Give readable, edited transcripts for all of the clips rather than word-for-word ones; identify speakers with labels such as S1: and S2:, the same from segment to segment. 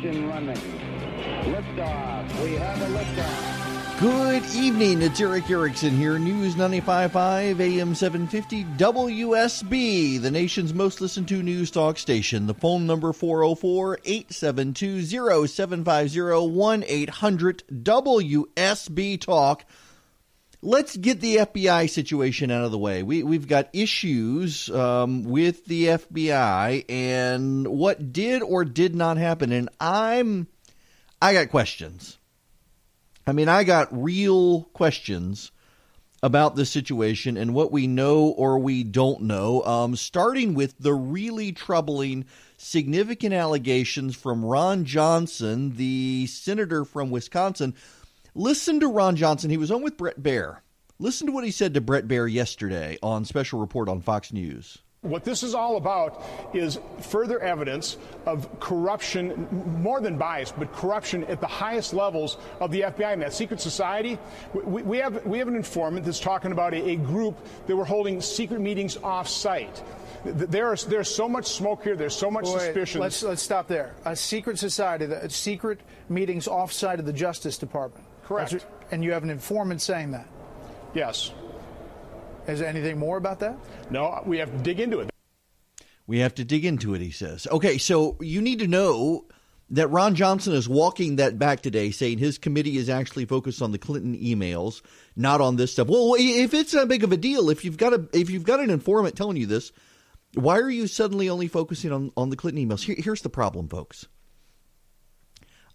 S1: Ignition running. Liftoff. We have a liftoff.
S2: Good evening. It's Erick Erickson here. News 95.5 AM 750 WSB, the nation's most listened to news talk station. The phone number 404-872-0750 1-800-WSB Talk. Let's get the FBI situation out of the way. We've got issues with the FBI and what did or did not happen. And I got questions. I mean, I got real questions about the situation and what we know or we don't know, starting with the really troubling, significant allegations from Ron Johnson, the senator from Wisconsin. Listen to Ron Johnson. He was on with Bret Baier. Listen to what he said to Bret Baier yesterday on Special Report on Fox News.
S3: What this is all about is further evidence of corruption, more than bias, but corruption at the highest levels of the FBI and that secret society. We have an informant that's talking about a group that were holding secret meetings off-site. There's so much smoke here. There's so much suspicion.
S4: Let's stop there. A secret society, secret meetings off-site of the Justice Department.
S3: Correct.
S4: And you have an informant saying that?
S3: Yes.
S4: Is there anything more about that?
S3: No, we have to dig into it.
S2: We have to dig into it, he says. Okay, so you need to know that Ron Johnson is walking that back today, saying his committee is actually focused on the Clinton emails, not on this stuff. Well, if it's that big of a deal, if you've got an informant telling you this, why are you suddenly only focusing on the Clinton emails? Here's the problem, folks.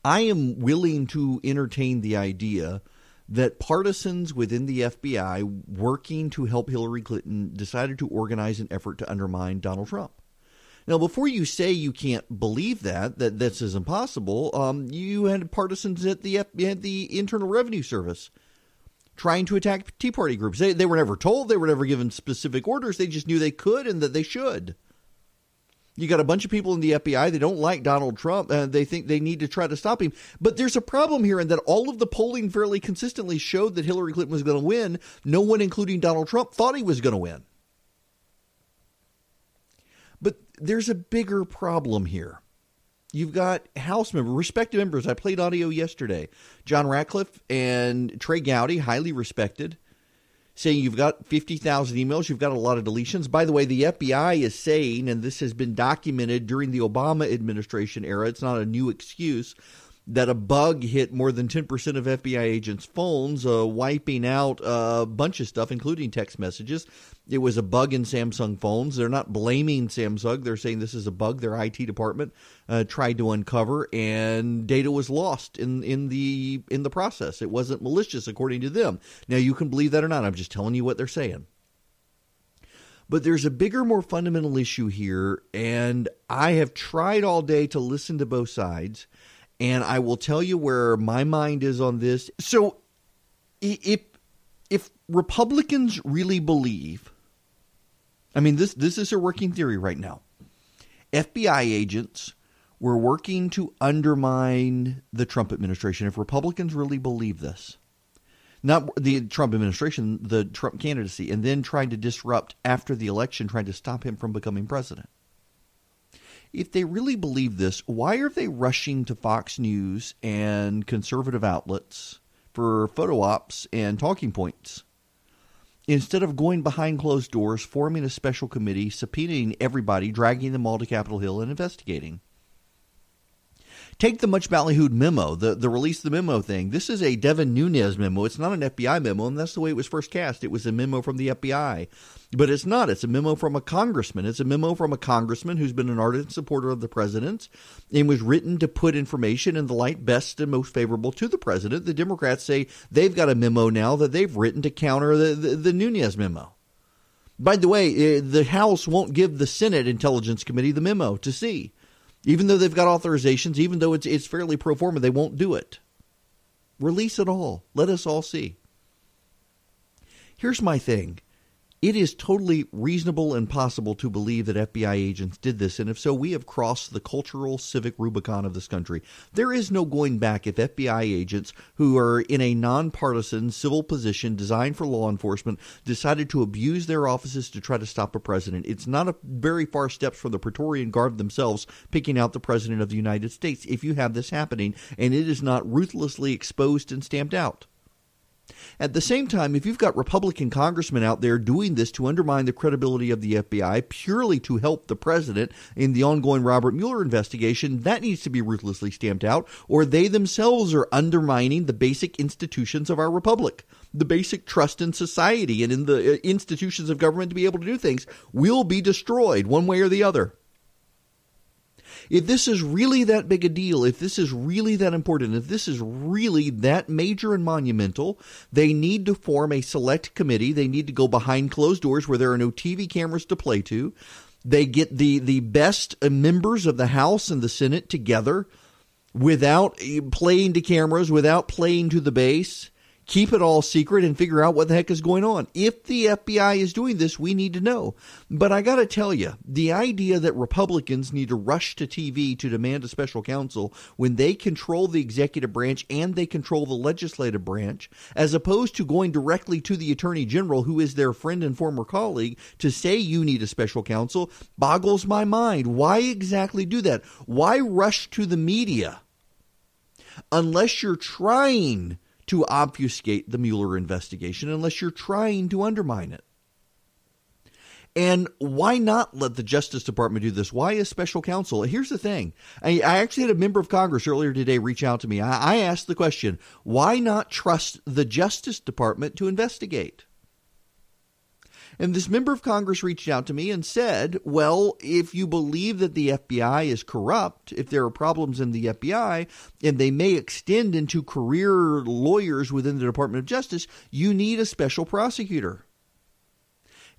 S2: I am willing to entertain the idea that partisans within the FBI working to help Hillary Clinton decided to organize an effort to undermine Donald Trump. Now, before you say you can't believe that this is impossible, you had partisans at the Internal Revenue Service trying to attack Tea Party groups. They were never told. They were never given specific orders. They just knew they could and that they should. You got a bunch of people in the FBI. They don't like Donald Trump. They think they need to try to stop him. But there's a problem here in that all of the polling fairly consistently showed that Hillary Clinton was going to win. No one, including Donald Trump, thought he was going to win. But there's a bigger problem here. You've got House members, respected members. I played audio yesterday. John Ratcliffe and Trey Gowdy, highly respected, saying you've got 50,000 emails, you've got a lot of deletions. By the way, the FBI is saying, and this has been documented during the Obama administration era, it's not a new excuse, that a bug hit more than 10% of FBI agents' phones, wiping out a bunch of stuff, including text messages. It was a bug in Samsung phones. They're not blaming Samsung. They're saying this is a bug their IT department tried to uncover, and data was lost in the process. It wasn't malicious, according to them. Now, you can believe that or not. I'm just telling you what they're saying. But there's a bigger, more fundamental issue here, and I have tried all day to listen to both sides. And I will tell you where my mind is on this. So if Republicans really believe, I mean, this is a working theory right now. FBI agents were working to undermine the Trump administration. If Republicans really believe this, not the Trump administration, the Trump candidacy, and then trying to disrupt after the election, trying to stop him from becoming president. If they really believe this, why are they rushing to Fox News and conservative outlets for photo ops and talking points instead of going behind closed doors, forming a special committee, subpoenaing everybody, dragging them all to Capitol Hill and investigating? Take the much ballyhooed memo, the release of the memo thing. This is a Devin Nunes memo. It's not an FBI memo, and that's the way it was first cast. It was a memo from the FBI. But it's not. It's a memo from a congressman. It's a memo from a congressman who's been an ardent supporter of the president and was written to put information in the light best and most favorable to the president. The Democrats say they've got a memo now that they've written to counter the Nunes memo. By the way, the House won't give the Senate Intelligence Committee the memo to see. Even though they've got authorizations, even though it's fairly pro forma, they won't do it. Release it all. Let us all see. Here's my thing. It is totally reasonable and possible to believe that FBI agents did this, and if so, we have crossed the cultural civic Rubicon of this country. There is no going back if FBI agents who are in a nonpartisan civil position designed for law enforcement decided to abuse their offices to try to stop a president. It's not a very far steps from the Praetorian Guard themselves picking out the president of the United States if you have this happening, and it is not ruthlessly exposed and stamped out. At the same time, if you've got Republican congressmen out there doing this to undermine the credibility of the FBI purely to help the president in the ongoing Robert Mueller investigation, that needs to be ruthlessly stamped out, or they themselves are undermining the basic institutions of our republic. The basic trust in society and in the institutions of government to be able to do things will be destroyed one way or the other. If this is really that big a deal, if this is really that important, if this is really that major and monumental, they need to form a select committee. They need to go behind closed doors where there are no TV cameras to play to. They get the best members of the House and the Senate together without playing to cameras, without playing to the base. Keep it all secret and figure out what the heck is going on. If the FBI is doing this, we need to know. But I got to tell you, the idea that Republicans need to rush to TV to demand a special counsel when they control the executive branch and they control the legislative branch, as opposed to going directly to the Attorney General, who is their friend and former colleague, to say you need a special counsel, boggles my mind. Why exactly do that? Why rush to the media? Unless you're trying to obfuscate the Mueller investigation, unless you're trying to undermine it. And why not let the Justice Department do this? Why a special counsel? Here's the thing. I actually had a member of Congress earlier today reach out to me. I asked the question, why not trust the Justice Department to investigate? And this member of Congress reached out to me and said, well, if you believe that the FBI is corrupt, if there are problems in the FBI, and they may extend into career lawyers within the Department of Justice, you need a special prosecutor.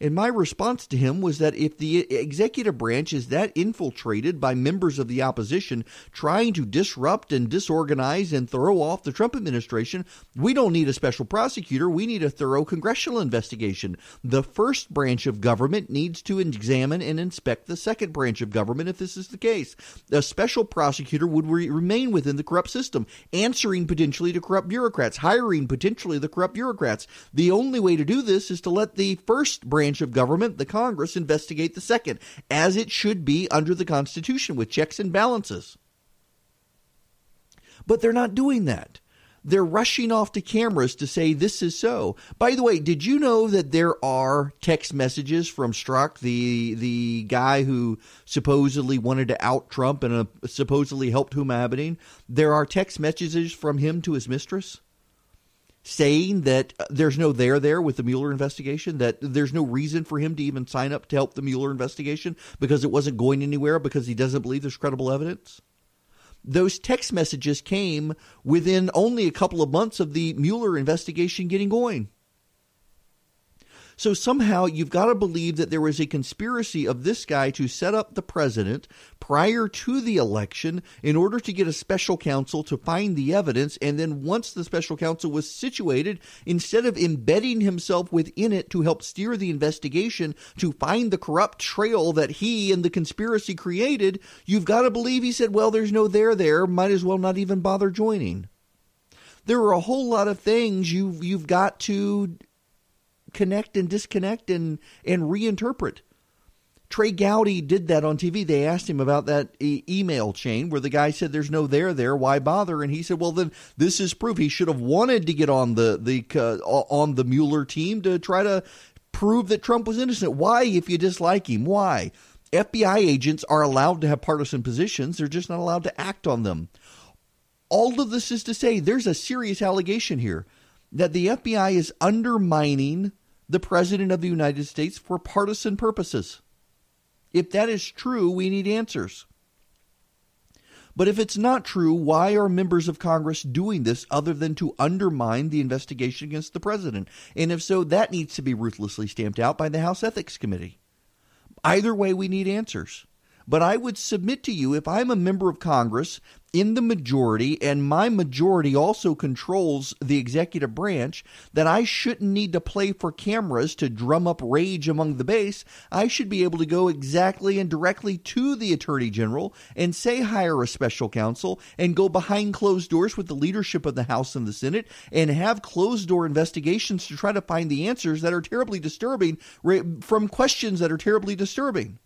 S2: And my response to him was that if the executive branch is that infiltrated by members of the opposition trying to disrupt and disorganize and throw off the Trump administration, we don't need a special prosecutor. We need a thorough congressional investigation. The first branch of government needs to examine and inspect the second branch of government if this is the case. A special prosecutor would remain within the corrupt system, answering potentially to corrupt bureaucrats, hiring potentially the corrupt bureaucrats. The only way to do this is to let the first branch of government, the Congress, investigate the second, as it should be under the Constitution with checks and balances. But they're not doing that. They're rushing off to cameras to say this is so. By the way, did you know that there are text messages from Strzok, the guy who supposedly wanted to out Trump and supposedly helped Huma? There are text messages from him to his mistress, saying that there's no there with the Mueller investigation, that there's no reason for him to even sign up to help the Mueller investigation because it wasn't going anywhere because he doesn't believe there's credible evidence. Those text messages came within only a couple of months of the Mueller investigation getting going. So somehow you've got to believe that there was a conspiracy of this guy to set up the president prior to the election in order to get a special counsel to find the evidence. And then once the special counsel was situated, instead of embedding himself within it to help steer the investigation to find the corrupt trail that he and the conspiracy created, you've got to believe he said, well, there's no there, might as well not even bother joining. There are a whole lot of things you've got to connect and disconnect and reinterpret. Trey Gowdy did that on TV. They asked him about that email chain where the guy said there's no there, why bother? And he said, well, then this is proof. He should have wanted to get on the Mueller team to try to prove that Trump was innocent. Why, if you dislike him? Why? FBI agents are allowed to have partisan positions. They're just not allowed to act on them. All of this is to say there's a serious allegation here that the FBI is undermining the President of the United States for partisan purposes. If that is true, we need answers. But if it's not true, why are members of Congress doing this other than to undermine the investigation against the president? And if so, that needs to be ruthlessly stamped out by the House Ethics Committee. Either way, we need answers. But I would submit to you, if I'm a member of Congress in the majority, and my majority also controls the executive branch, that I shouldn't need to play for cameras to drum up rage among the base. I should be able to go exactly and directly to the Attorney General and say hire a special counsel and go behind closed doors with the leadership of the House and the Senate and have closed door investigations to try to find the answers that are terribly disturbing from questions that are terribly disturbing.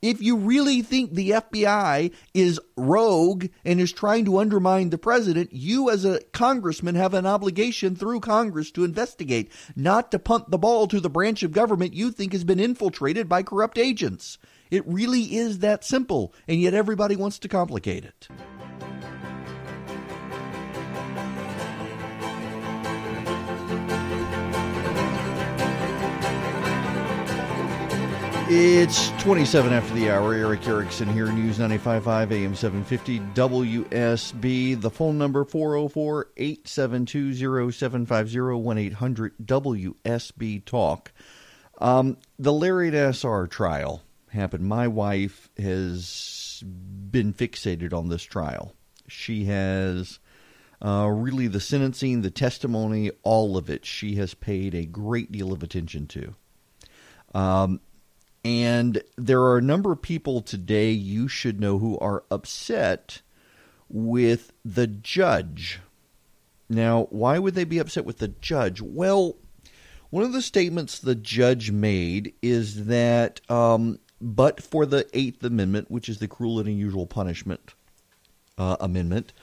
S2: If you really think the FBI is rogue and is trying to undermine the president, you as a congressman have an obligation through Congress to investigate, not to punt the ball to the branch of government you think has been infiltrated by corrupt agents. It really is that simple, and yet everybody wants to complicate it. It's 27 after the hour. Erick Erickson here, News 95.5 AM 750 WSB. The phone number 404-872-0750 1-800-WSB Talk. The Larry Nassar trial happened. My wife has been fixated on this trial. She has really the sentencing, the testimony, all of it. She has paid a great deal of attention to. And there are a number of people today you should know who are upset with the judge. Now, why would they be upset with the judge? Well, one of the statements the judge made is that but for the Eighth Amendment, which is the cruel and unusual punishment amendment,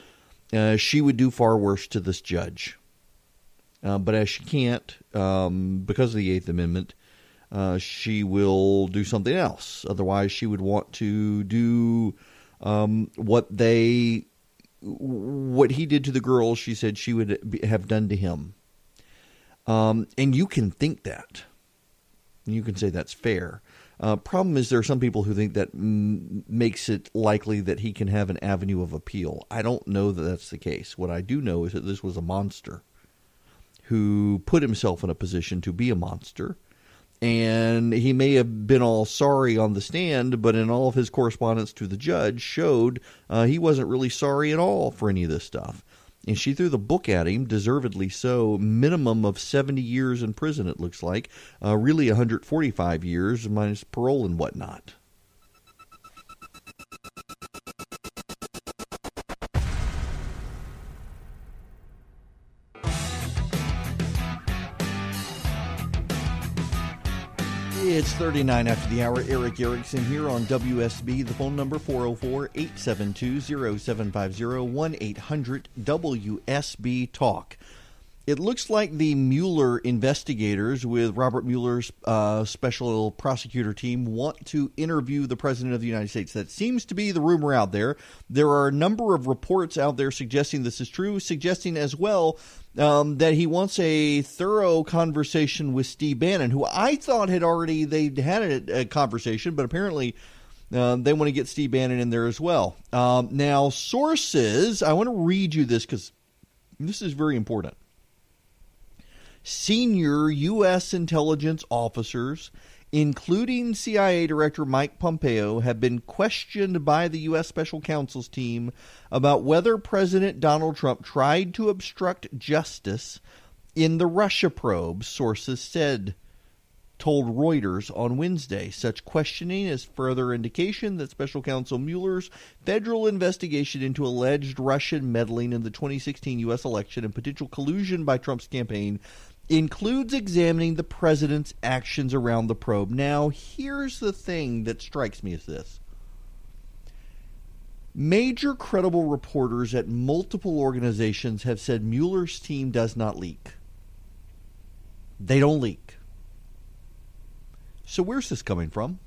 S2: she would do far worse to this judge. But as she can't, because of the Eighth Amendment, she will do something else. Otherwise, she would want to do what he did to the girls. She said she would have done to him. And you can think that. You can say that's fair. Problem is, there are some people who think that makes it likely that he can have an avenue of appeal. I don't know that that's the case. What I do know is that this was a monster who put himself in a position to be a monster. And he may have been all sorry on the stand, but in all of his correspondence to the judge showed he wasn't really sorry at all for any of this stuff. And she threw the book at him, deservedly so, minimum of 70 years in prison, it looks like. Really 145 years, minus parole and whatnot. It's 39 after the hour. Erick Erickson here on WSB. The phone number 404-872-0750 1-800-WSB Talk. It looks like the Mueller investigators with Robert Mueller's special prosecutor team want to interview the President of the United States. That seems to be the rumor out there. There are a number of reports out there suggesting this is true, suggesting as well that he wants a thorough conversation with Steve Bannon, who I thought they'd had a conversation, but apparently they want to get Steve Bannon in there as well. Now, sources, I want to read you this because this is very important. Senior U.S. intelligence officers, including CIA Director Mike Pompeo, have been questioned by the U.S. Special Counsel's team about whether President Donald Trump tried to obstruct justice in the Russia probe, sources told Reuters on Wednesday. Such questioning is further indication that Special Counsel Mueller's federal investigation into alleged Russian meddling in the 2016 U.S. election and potential collusion by Trump's campaign includes examining the president's actions around the probe. Now, here's the thing that strikes me as this. Major credible reporters at multiple organizations have said Mueller's team does not leak. They don't leak. So where's this coming from?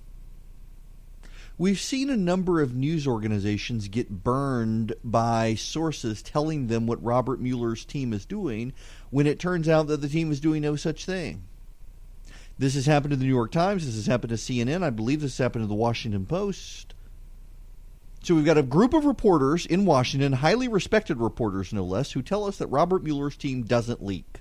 S2: We've seen a number of news organizations get burned by sources telling them what Robert Mueller's team is doing when it turns out that the team is doing no such thing. This has happened to the New York Times. This has happened to CNN. I believe this happened to the Washington Post. So we've got a group of reporters in Washington, highly respected reporters no less, who tell us that Robert Mueller's team doesn't leak.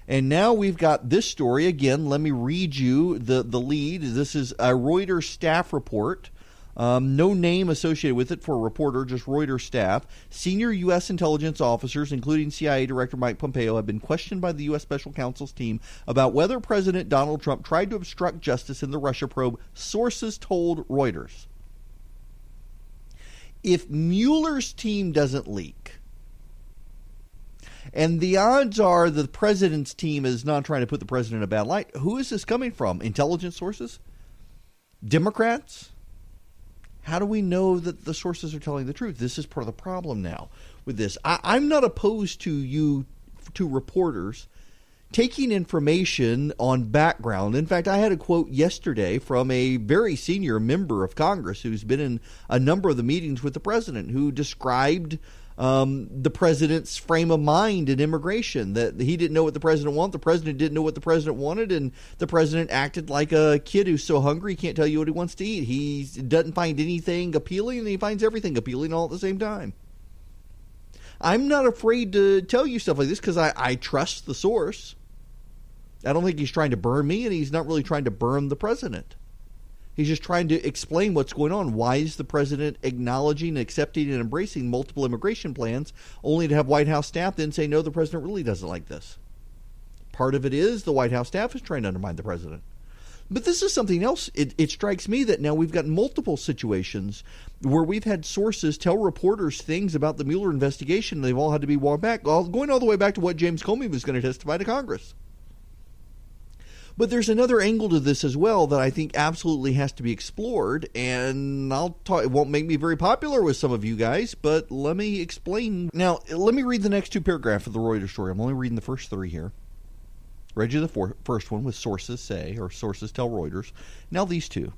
S2: And now we've got this story. Again, let me read you the lead. This is a Reuters staff report. No name associated with it for a reporter, just Reuters staff. Senior U.S. intelligence officers, including CIA Director Mike Pompeo, have been questioned by the U.S. Special Counsel's team about whether President Donald Trump tried to obstruct justice in the Russia probe, sources told Reuters. If Mueller's team doesn't leak, and the odds are that the president's team is not trying to put the president in a bad light, who is this coming from? Intelligence sources? Democrats? How do we know that the sources are telling the truth? This is part of the problem now with this. I'm not opposed to reporters taking information on background. In fact, I had a quote yesterday from a very senior member of Congress who's been in a number of the meetings with the president, who described the president's frame of mind in immigration, that he didn't know what the president wanted, the president didn't know what the president wanted, and the president acted like a kid who's so hungry he can't tell you what he wants to eat. He doesn't find anything appealing, and he finds everything appealing all at the same time. I'm not afraid to tell you stuff like this because I trust the source. I don't think he's trying to burn me, and he's not really trying to burn the president. He's just trying to explain what's going on. Why is the president acknowledging, accepting, and embracing multiple immigration plans, only to have White House staff then say, no, the president really doesn't like this? Part of it is the White House staff is trying to undermine the president. But this is something else. It strikes me that now we've got multiple situations where we've had sources tell reporters things about the Mueller investigation, and they've all had to be walked back, going all the way back to what James Comey was going to testify to Congress. But there's another angle to this as well that I think absolutely has to be explored, and it won't make me very popular with some of you guys, but let me explain. Now, let me read the next two paragraphs of the Reuters story. I'm only reading the first three here. Read you the first one with sources say, or sources tell Reuters. Now these two.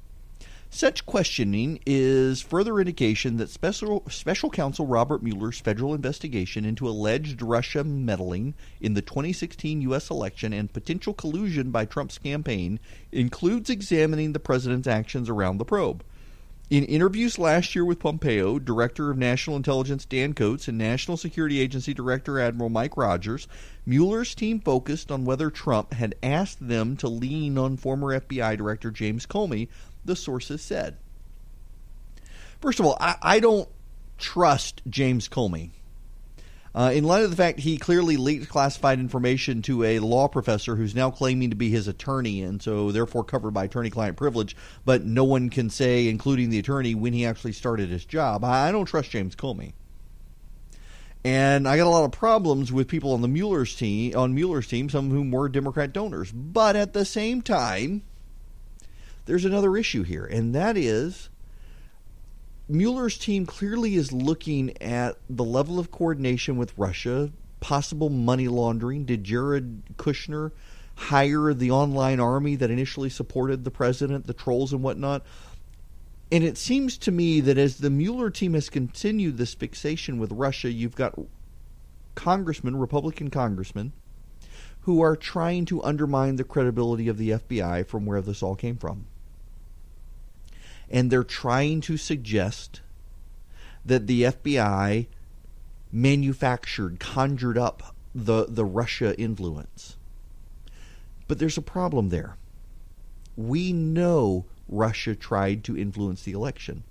S2: Such questioning is further indication that Special Counsel Robert Mueller's federal investigation into alleged Russia meddling in the 2016 U.S. election and potential collusion by Trump's campaign includes examining the president's actions around the probe. In interviews last year with Pompeo, Director of National Intelligence Dan Coats, and National Security Agency Director Admiral Mike Rogers, Mueller's team focused on whether Trump had asked them to lean on former FBI Director James Comey, the sources said. First of all, I don't trust James Comey. In light of the fact he clearly leaked classified information to a law professor who's now claiming to be his attorney, and so therefore covered by attorney-client privilege, but no one can say, including the attorney, when he actually started his job. I don't trust James Comey. And I got a lot of problems with people on Mueller's team, some of whom were Democrat donors. But at the same time, there's another issue here, and that is Mueller's team clearly is looking at the level of coordination with Russia, possible money laundering. Did Jared Kushner hire the online army that initially supported the president, the trolls and whatnot? And it seems to me that as the Mueller team has continued this fixation with Russia, you've got Republican congressmen, who are trying to undermine the credibility of the FBI from where this all came from. And they're trying to suggest that the FBI conjured up the Russia influence. But there's a problem there. We know Russia tried to influence the election.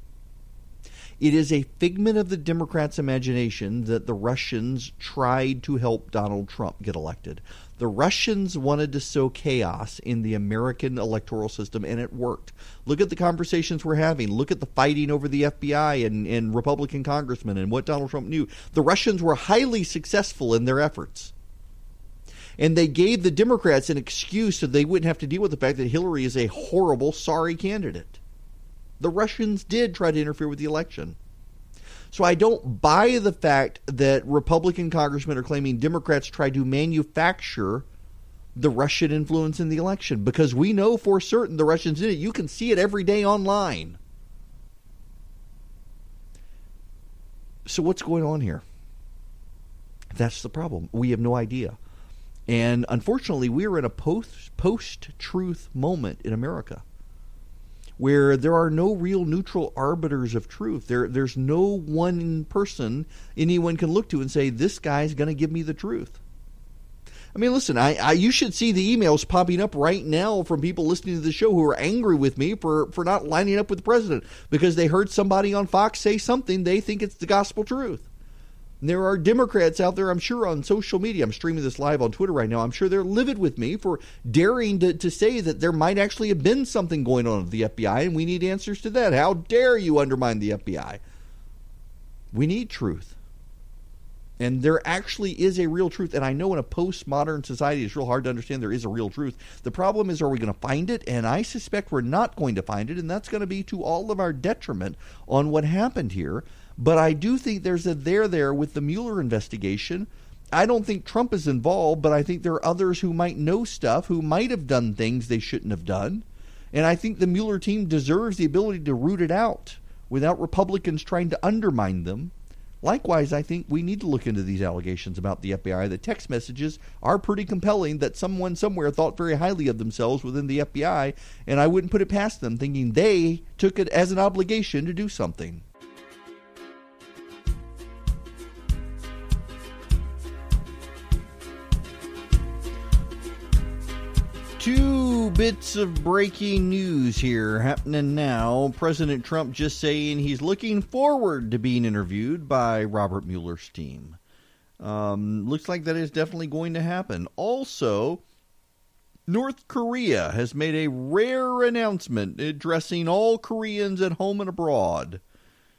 S2: It is a figment of the Democrats' imagination that the Russians tried to help Donald Trump get elected. The Russians wanted to sow chaos in the American electoral system, and it worked. Look at the conversations we're having. Look at the fighting over the FBI and Republican congressmen and what Donald Trump knew. The Russians were highly successful in their efforts. And they gave the Democrats an excuse so they wouldn't have to deal with the fact that Hillary is a horrible, sorry candidate. The Russians did try to interfere with the election. So I don't buy the fact that Republican congressmen are claiming Democrats tried to manufacture the Russian influence in the election, because we know for certain the Russians did it. You can see it every day online. So what's going on here? That's the problem. We have no idea. And unfortunately, we are in a post-truth moment in America, where there are no real neutral arbiters of truth. There's no one person anyone can look to and say, this guy's going to give me the truth. I mean, listen, you should see the emails popping up right now from people listening to the show who are angry with me for not lining up with the president because they heard somebody on Fox say something they think it's the gospel truth. And there are Democrats out there, I'm sure, on social media. I'm streaming this live on Twitter right now. I'm sure they're livid with me for daring to say that there might actually have been something going on at the FBI, and we need answers to that. How dare you undermine the FBI? We need truth. And there actually is a real truth. And I know in a postmodern society, it's real hard to understand there is a real truth. The problem is, are we going to find it? And I suspect we're not going to find it. And that's going to be to all of our detriment on what happened here. But I do think there's a there with the Mueller investigation. I don't think Trump is involved, but I think there are others who might know stuff, who might have done things they shouldn't have done. And I think the Mueller team deserves the ability to root it out without Republicans trying to undermine them. Likewise, I think we need to look into these allegations about the FBI. The text messages are pretty compelling that someone somewhere thought very highly of themselves within the FBI, and I wouldn't put it past them thinking they took it as an obligation to do something. Two bits of breaking news here happening now. President Trump just saying he's looking forward to being interviewed by Robert Mueller's team. Looks like that is definitely going to happen. Also, North Korea has made a rare announcement addressing all Koreans at home and abroad,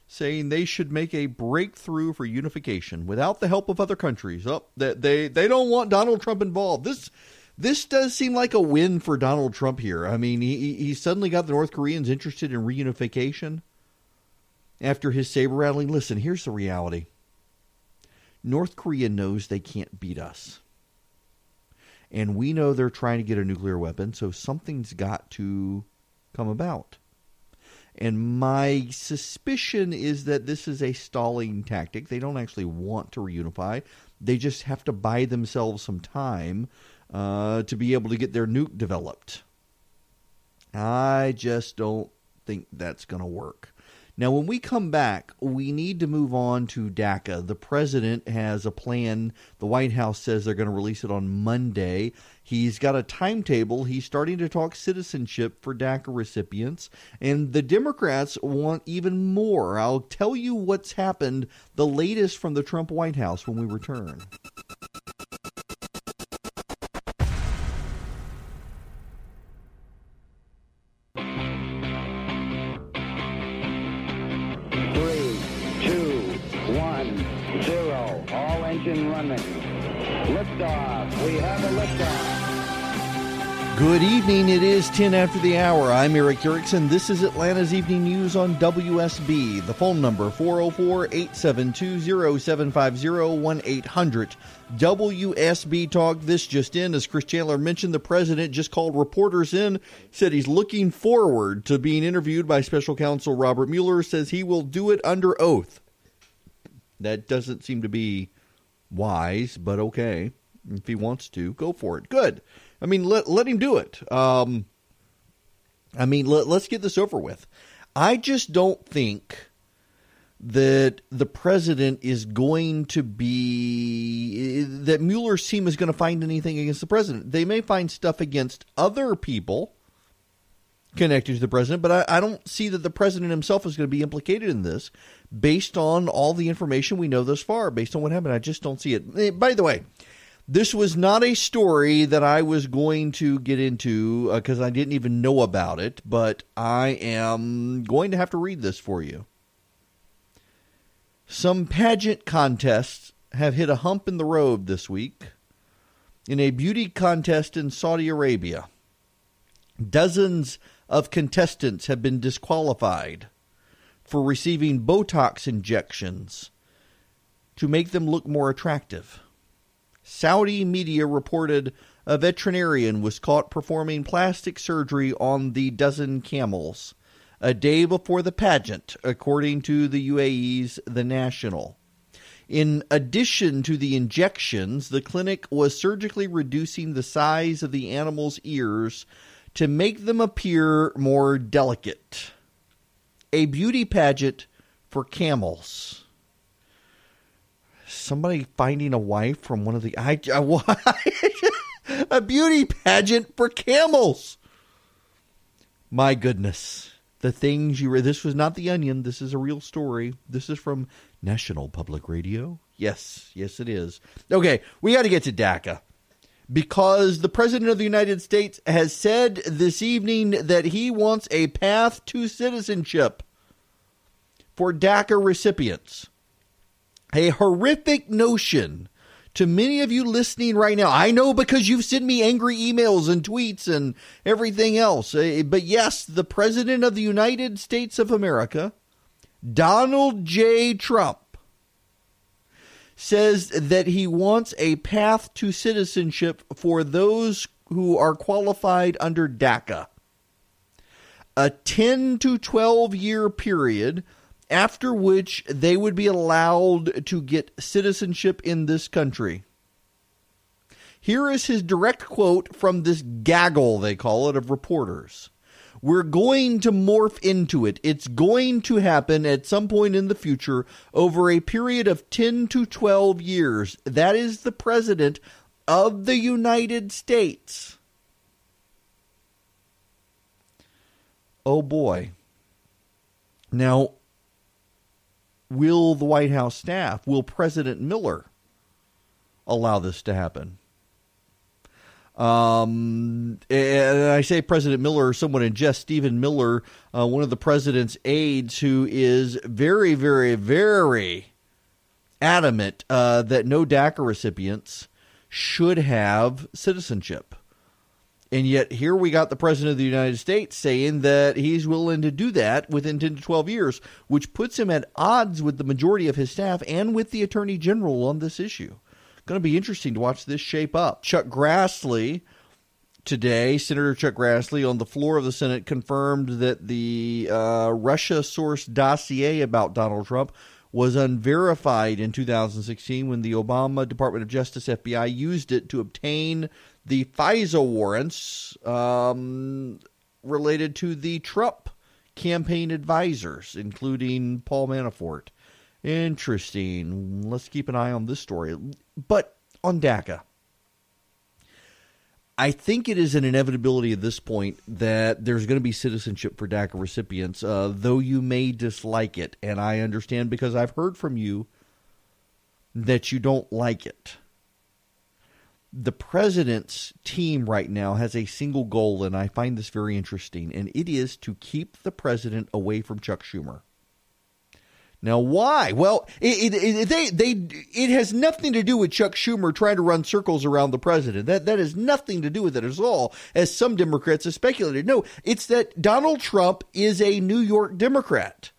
S2: saying they should make a breakthrough for unification without the help of other countries. They don't want Donald Trump involved. This does seem like a win for Donald Trump here. I mean, he suddenly got the North Koreans interested in reunification after his saber rattling. Listen, here's the reality. North Korea knows they can't beat us. And we know they're trying to get a nuclear weapon, so something's got to come about. And my suspicion is that this is a stalling tactic. They don't actually want to reunify. They just have to buy themselves some time to be able to get their nuke developed. I just don't think that's going to work. Now, when we come back, we need to move on to DACA. The president has a plan. The White House says they're going to release it on Monday. He's got a timetable. He's starting to talk citizenship for DACA recipients. And the Democrats want even more. I'll tell you what's happened, the latest from the Trump White House when we return.
S1: Running. Liftoff. We have a liftoff.
S2: Good evening. It is 10 after the hour. I'm Erick Erickson. This is Atlanta's Evening News on WSB. The phone number, 404-872-0750, 1-800-WSB Talk. This just in, as Chris Chandler mentioned, the president just called reporters in, said he's looking forward to being interviewed by special counsel Robert Mueller, says he will do it under oath. That doesn't seem to be wise, but okay. If he wants to, go for it. Good. I mean, let him do it. Let's get this over with. I just don't think that the president is going to be, that Mueller's team is going to find anything against the president. They may find stuff against other people connected to the president, but I don't see that the president himself is going to be implicated in this based on all the information we know thus far, based on what happened. I just don't see it. By the way, this was not a story that I was going to get into because I didn't even know about it, but I am going to have to read this for you. Some pageant contests have hit a hump in the road this week. In a beauty contest in Saudi Arabia, dozens of contestants have been disqualified for receiving Botox injections to make them look more attractive. Saudi media reported a veterinarian was caught performing plastic surgery on the dozen camels a day before the pageant, according to the UAE's The National. In addition to the injections, the clinic was surgically reducing the size of the animals' ears to make them appear more delicate. A beauty pageant for camels. Somebody finding a wife from one of the... A beauty pageant for camels. My goodness. The things you read. This was not The Onion. This is a real story. This is from National Public Radio. Yes, it is. Okay, we got to get to DACA. Because the President of the United States has said this evening that he wants a path to citizenship for DACA recipients. A horrific notion to many of you listening right now. I know because you've sent me angry emails and tweets and everything else. But yes, the President of the United States of America, Donald J. Trump, says that he wants a path to citizenship for those who are qualified under DACA. A 10 to 12 year period after which they would be allowed to get citizenship in this country. Here is his direct quote from this gaggle, they call it, of reporters. We're going to morph into it. It's going to happen at some point in the future over a period of 10 to 12 years. That is the President of the United States. Oh boy. Now, will the White House staff, will President Miller allow this to happen? And I say President Miller, someone in jest, Stephen Miller, one of the president's aides, who is very, very, very adamant that no DACA recipients should have citizenship. And yet here we got the President of the United States saying that he's willing to do that within 10 to 12 years, which puts him at odds with the majority of his staff and with the Attorney General on this issue. Going to be interesting to watch this shape up. Chuck Grassley today, Senator Chuck Grassley, on the floor of the Senate, confirmed that the Russia-sourced dossier about Donald Trump was unverified in 2016 when the Obama Department of Justice, FBI, used it to obtain the FISA warrants related to the Trump campaign advisors, including Paul Manafort. Interesting. Let's keep an eye on this story. But on DACA, I think it is an inevitability at this point that there's going to be citizenship for DACA recipients, though you may dislike it. And I understand because I've heard from you that you don't like it. The president's team right now has a single goal, and I find this very interesting, and it is to keep the president away from Chuck Schumer. Now, why? Well, it has nothing to do with Chuck Schumer trying to run circles around the president. That has nothing to do with it at all, as some Democrats have speculated. No, it's that Donald Trump is a New York Democrat.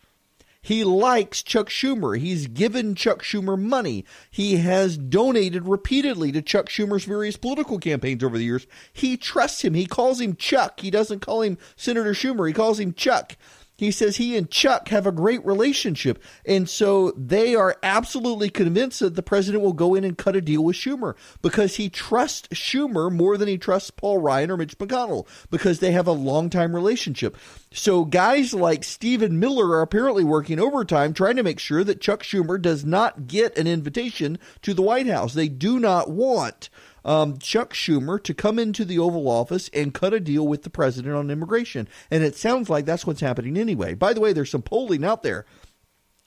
S2: He likes Chuck Schumer. He's given Chuck Schumer money. He has donated repeatedly to Chuck Schumer's various political campaigns over the years. He trusts him. He calls him Chuck. He doesn't call him Senator Schumer. He calls him Chuck. He says he and Chuck have a great relationship. And so they are absolutely convinced that the president will go in and cut a deal with Schumer because he trusts Schumer more than he trusts Paul Ryan or Mitch McConnell because they have a long-time relationship. So guys like Stephen Miller are apparently working overtime trying to make sure that Chuck Schumer does not get an invitation to the White House. They do not want Chuck Schumer to come into the Oval Office and cut a deal with the president on immigration. And it sounds like that's what's happening anyway. By the way, there's some polling out there.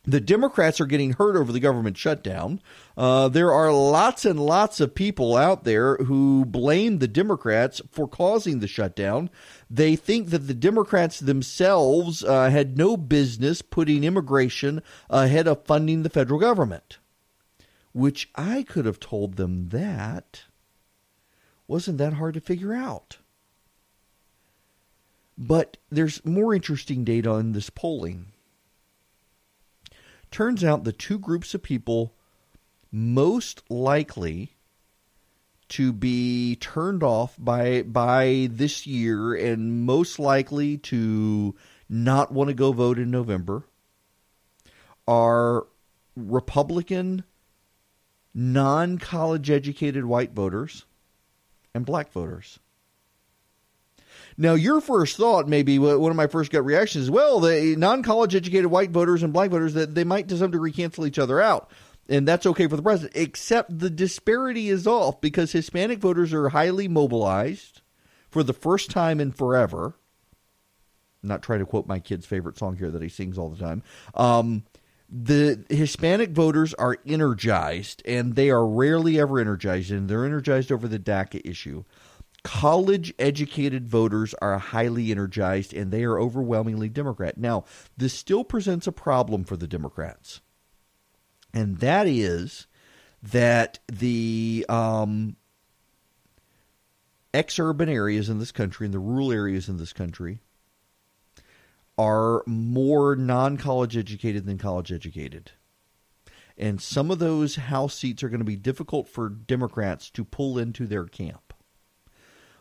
S2: The Democrats are getting hurt over the government shutdown. There are lots and lots of people out there who blame the Democrats for causing the shutdown. They think that the Democrats themselves had no business putting immigration ahead of funding the federal government, which I could have told them that. Wasn't that hard to figure out? But there's more interesting data on this polling. Turns out the two groups of people most likely to be turned off by this year and most likely to not want to go vote in November are Republican, non-college educated white voters and black voters. Now, your first thought, maybe one of my first gut reactions is, well, the non-college educated white voters and black voters, that they might to some degree cancel each other out. And that's okay for the president, except the disparity is off because Hispanic voters are highly mobilized for the first time in forever. I'm not trying to quote my kid's favorite song here that he sings all the time. The Hispanic voters are energized, and they are rarely ever energized, and they're energized over the DACA issue. College-educated voters are highly energized, and they are overwhelmingly Democrat. Now, this still presents a problem for the Democrats. And that is that the ex-urban areas in this country and the rural areas in this country are more non-college educated than college educated. And some of those House seats are going to be difficult for Democrats to pull into their camp.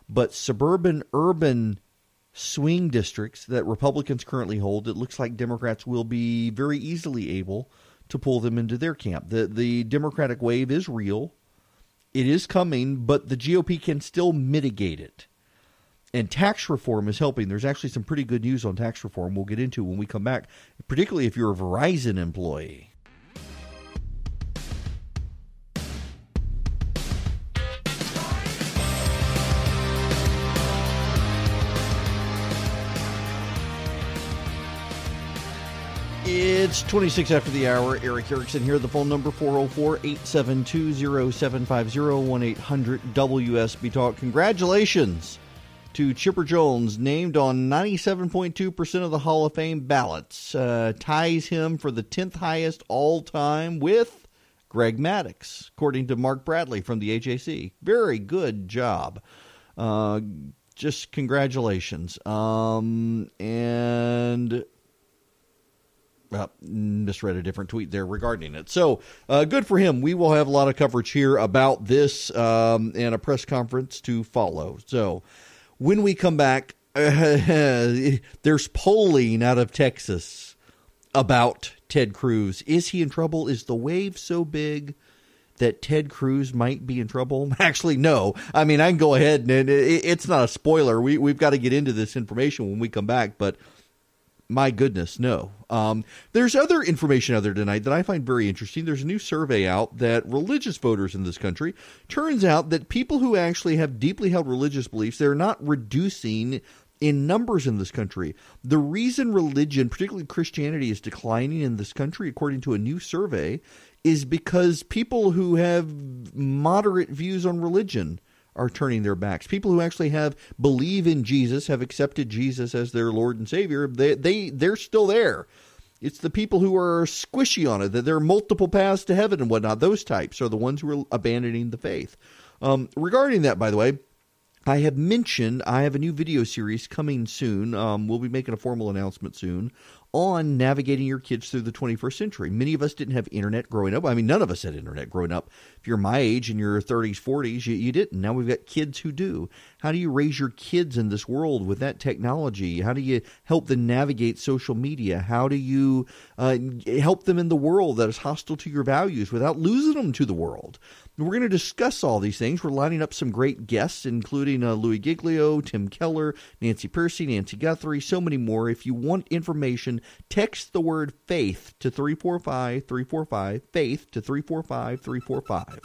S2: But suburban, urban swing districts that Republicans currently hold, it looks like Democrats will be very easily able to pull them into their camp. The Democratic wave is real. It is coming, but the GOP can still mitigate it. And tax reform is helping. There's actually some pretty good news on tax reform we'll get into when we come back, particularly if you're a Verizon employee. It's 26 after the hour. Erick Erickson here. The phone number 404-872-0750, 1-800-WSB Talk. Congratulations to Chipper Jones, named on 97.2% of the Hall of Fame ballots. Ties him for the 10th highest all-time with Greg Maddux, according to Mark Bradley from the HAC. Very good job. Just congratulations. And... misread a different tweet there regarding it. So good for him. We will have a lot of coverage here about this and a press conference to follow. So when we come back, there's polling out of Texas about Ted Cruz. Is he in trouble? Is the wave so big that Ted Cruz might be in trouble? Actually, no. I mean, I can go ahead and it's not a spoiler. We've got to get into this information when we come back, but my goodness, no. There's other information out there tonight that I find very interesting. There's a new survey out that religious voters in this country, turns out that people who actually have deeply held religious beliefs, they're not reducing in numbers in this country. The reason religion, particularly Christianity, is declining in this country, according to a new survey, is because people who have moderate views on religion are turning their backs. People who actually believe in Jesus, have accepted Jesus as their Lord and Savior, they're still there. It's the people who are squishy on it, that there are multiple paths to heaven and whatnot. Those types are the ones who are abandoning the faith. Regarding that, by the way, I have mentioned I have a new video series coming soon. We'll be making a formal announcement soon on navigating your kids through the 21st century. Many of us didn't have internet growing up. I mean, none of us had internet growing up. If you're my age in your 30s, 40s, you didn't. Now we've got kids who do. How do you raise your kids in this world with that technology? How do you help them navigate social media? How do you help them in the world that is hostile to your values without losing them to the world? We're going to discuss all these things. We're lining up some great guests, including Louis Giglio, Tim Keller, Nancy Pearcey, Nancy Guthrie, so many more. If you want information, text the word faith to 345-345, faith to 345-345.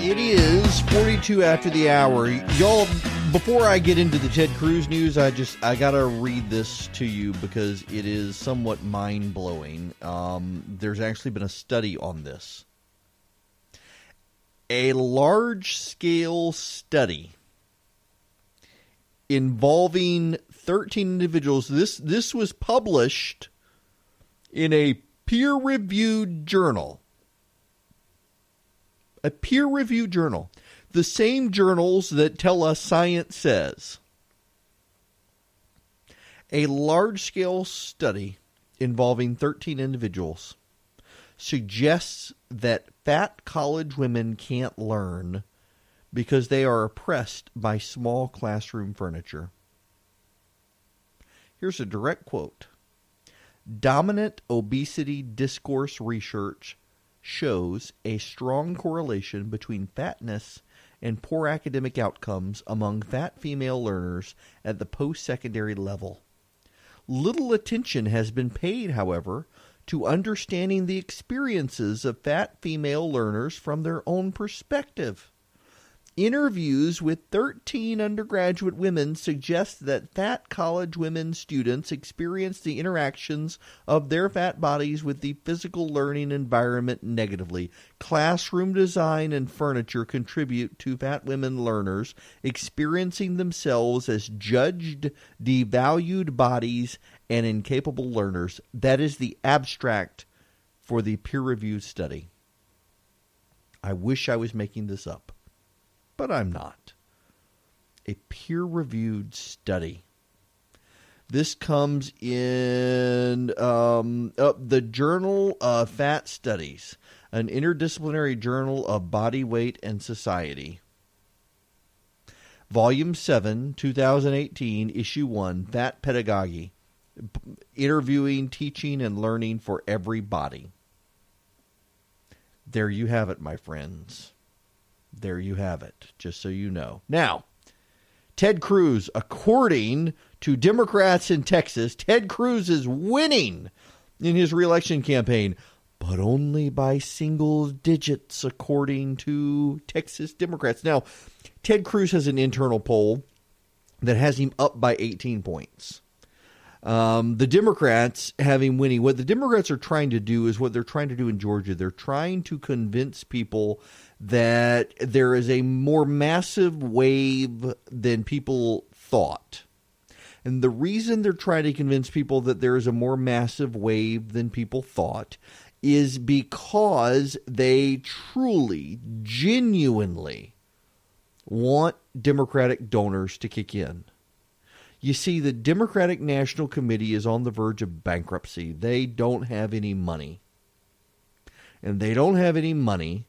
S2: It is 42 after the hour. Y'all, before I get into the Ted Cruz news, I got to read this to you because it is somewhat mind-blowing. There's actually been a study on this. A large-scale study involving 13 individuals. This was published in a peer-reviewed journal. A peer-reviewed journal. The same journals that tell us science says. A large-scale study involving 13 individuals suggests that fat college women can't learn because they are oppressed by small classroom furniture. Here's a direct quote. Dominant obesity discourse research shows a strong correlation between fatness and poor academic outcomes among fat female learners at the post-secondary level. Little attention has been paid, however, to understanding the experiences of fat female learners from their own perspective. Interviews with 13 undergraduate women suggest that fat college women students experience the interactions of their fat bodies with the physical learning environment negatively. Classroom design and furniture contribute to fat women learners experiencing themselves as judged, devalued bodies and incapable learners. That is the abstract for the peer-reviewed study. I wish I was making this up, but I'm not. A peer-reviewed study. This comes in the Journal of Fat Studies, an interdisciplinary journal of body weight and society. Volume 7, 2018, Issue 1, Fat Pedagogy, Interviewing, Teaching, and Learning for Every Body. There you have it, my friends. There you have it, just so you know. Now, Ted Cruz, according to Democrats in Texas, Ted Cruz is winning in his reelection campaign, but only by single digits, according to Texas Democrats. Now, Ted Cruz has an internal poll that has him up by 18 points. The Democrats have him winning. What the Democrats are trying to do is what they're trying to do in Georgia. They're trying to convince people that there is a more massive wave than people thought. And the reason they're trying to convince people that there is a more massive wave than people thought is because they truly, genuinely want Democratic donors to kick in. You see, the Democratic National Committee is on the verge of bankruptcy. They don't have any money. And they don't have any money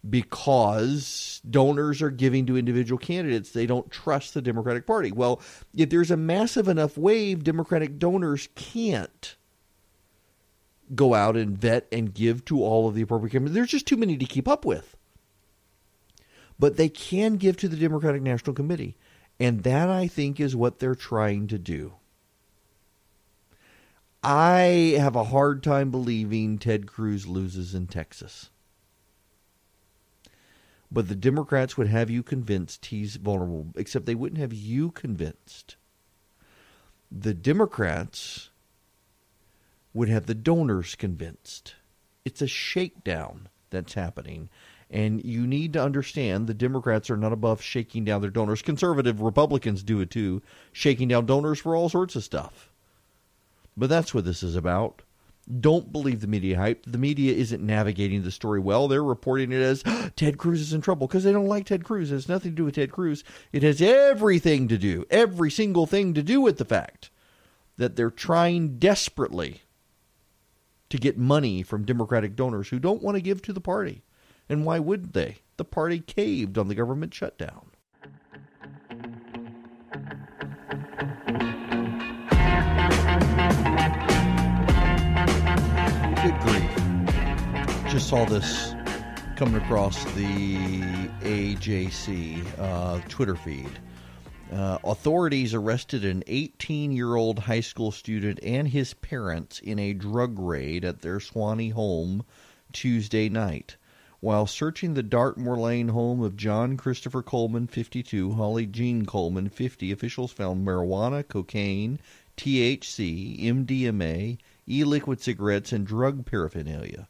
S2: because donors are giving to individual candidates. They don't trust the Democratic Party. Well, if there's a massive enough wave, Democratic donors can't go out and vet and give to all of the appropriate candidates. There's just too many to keep up with. But they can give to the Democratic National Committee. And that, I think, is what they're trying to do. I have a hard time believing Ted Cruz loses in Texas. But the Democrats would have you convinced he's vulnerable, except they wouldn't have you convinced. The Democrats would have the donors convinced. It's a shakedown that's happening. And you need to understand the Democrats are not above shaking down their donors. Conservative Republicans do it too, shaking down donors for all sorts of stuff. But that's what this is about. Don't believe the media hype. The media isn't navigating the story well. They're reporting it as Ted Cruz is in trouble because they don't like Ted Cruz. It has nothing to do with Ted Cruz. It has everything to do, every single thing to do with the fact that they're trying desperately to get money from Democratic donors who don't want to give to the party. And why wouldn't they? The party caved on the government shutdown. Good grief. Just saw this coming across the AJC Twitter feed. Authorities arrested an 18-year-old high school student and his parents in a drug raid at their Swanee home Tuesday night. While searching the Dartmoor Lane home of John Christopher Coleman, 52, Holly Jean Coleman, 50, officials found marijuana, cocaine, THC, MDMA, e-liquid cigarettes, and drug paraphernalia.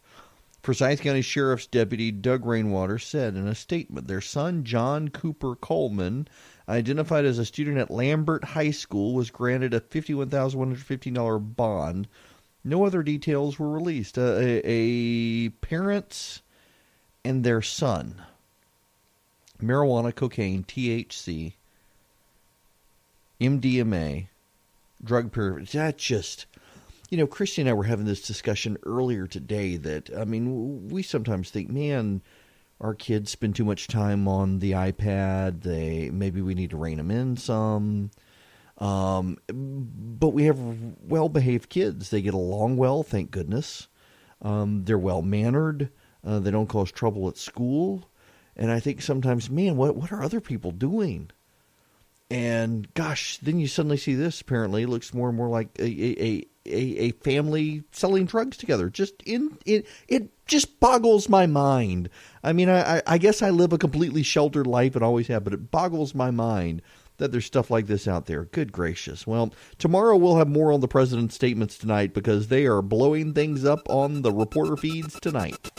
S2: Forsyth County Sheriff's Deputy Doug Rainwater said in a statement their son, John Cooper Coleman, identified as a student at Lambert High School, was granted a $51,115 bond. No other details were released. Parents and their son, marijuana, cocaine, THC, MDMA, drug paraphernalia. That's just, Christy and I were having this discussion earlier today that, we sometimes think, man, our kids spend too much time on the iPad. Maybe we need to rein them in some. But we have well-behaved kids. They get along well, thank goodness. They're well-mannered. They don't cause trouble at school. And I think sometimes, man, what are other people doing? And gosh, then you suddenly see this. Apparently, it looks more and more like a family selling drugs together. It just boggles my mind. I mean, I guess I live a completely sheltered life and always have, but it boggles my mind that there's stuff like this out there. Good gracious. Well, tomorrow we'll have more on the president's statements tonight because they are blowing things up on the reporter feeds tonight.